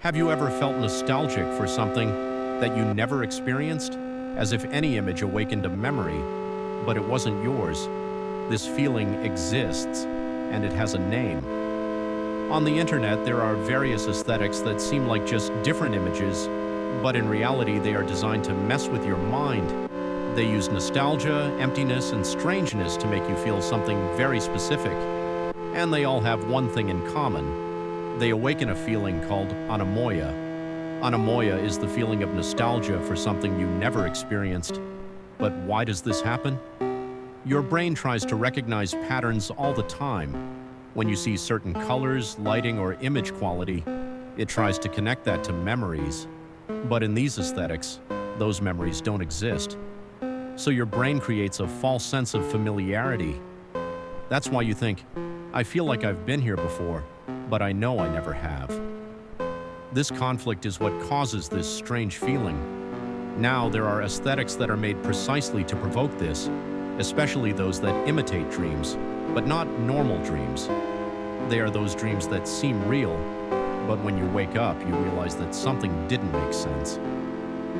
Have you ever felt nostalgic for something that you never experienced? As if any image awakened a memory, but it wasn't yours. This feeling exists, and it has a name. On the internet, there are various aesthetics that seem like just different images, but in reality, they are designed to mess with your mind. They use nostalgia, emptiness, and strangeness to make you feel something very specific. And they all have one thing in common. They awaken a feeling called anemoia. Anemoia is the feeling of nostalgia for something you never experienced. But why does this happen? Your brain tries to recognize patterns all the time. When you see certain colors, lighting, or image quality, it tries to connect that to memories. But in these aesthetics, those memories don't exist. So your brain creates a false sense of familiarity. That's why you think, I feel like I've been here before, but I know I never have. This conflict is what causes this strange feeling. Now there are aesthetics that are made precisely to provoke this, especially those that imitate dreams, but not normal dreams. They are those dreams that seem real, but when you wake up, you realize that something didn't make sense.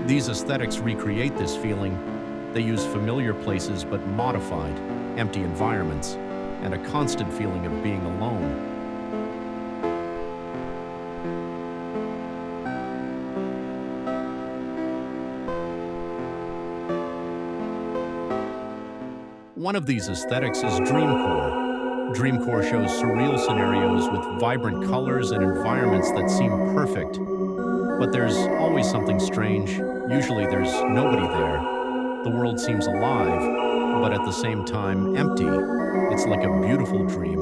These aesthetics recreate this feeling. They use familiar places but modified, empty environments, and a constant feeling of being alone. One of these aesthetics is Dreamcore. Dreamcore shows surreal scenarios with vibrant colors and environments that seem perfect. But there's always something strange. Usually there's nobody there. The world seems alive, but at the same time empty. It's like a beautiful dream,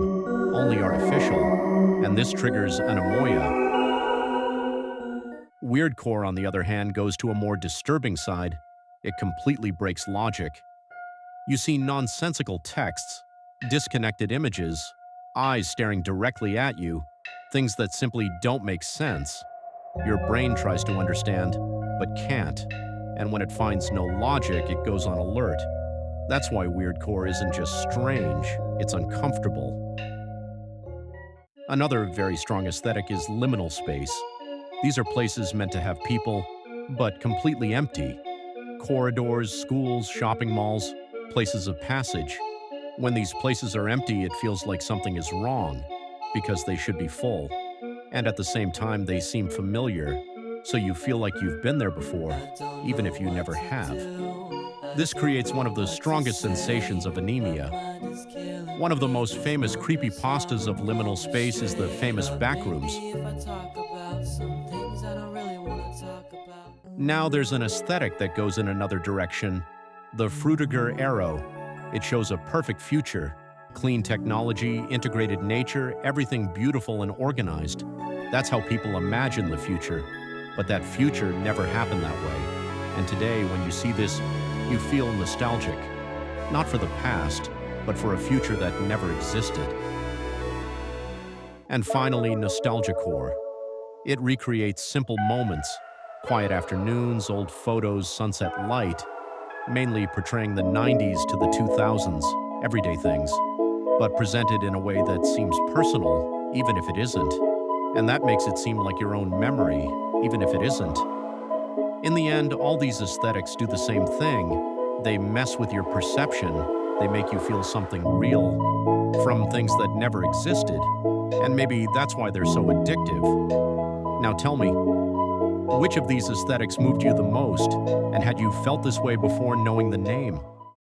only artificial, and this triggers anemoia. Weirdcore, on the other hand, goes to a more disturbing side. It completely breaks logic. You see nonsensical texts, disconnected images, eyes staring directly at you, things that simply don't make sense. Your brain tries to understand, but can't. And when it finds no logic, it goes on alert. That's why weirdcore isn't just strange, it's uncomfortable. Another very strong aesthetic is liminal space. These are places meant to have people, but completely empty. Corridors, schools, shopping malls, places of passage. When these places are empty, it feels like something is wrong, because they should be full. And at the same time, they seem familiar, so you feel like you've been there before, even if you never have. This creates one of the strongest sensations of anemia. One of the most famous creepypastas of liminal space is the famous Backrooms. Now there's an aesthetic that goes in another direction, the Frutiger Arrow. It shows a perfect future, clean technology, integrated nature, everything beautiful and organized. That's how people imagine the future, but that future never happened that way. And today, when you see this, you feel nostalgic, not for the past, but for a future that never existed. And finally, nostalgicore. It recreates simple moments, quiet afternoons, old photos, sunset light, mainly portraying the 90s to the 2000s, everyday things, but presented in a way that seems personal, even if it isn't. And that makes it seem like your own memory, even if it isn't. In the end, all these aesthetics do the same thing. They mess with your perception. They make you feel something real from things that never existed. And maybe that's why they're so addictive. Now tell me, which of these aesthetics moved you the most? And had you felt this way before knowing the name?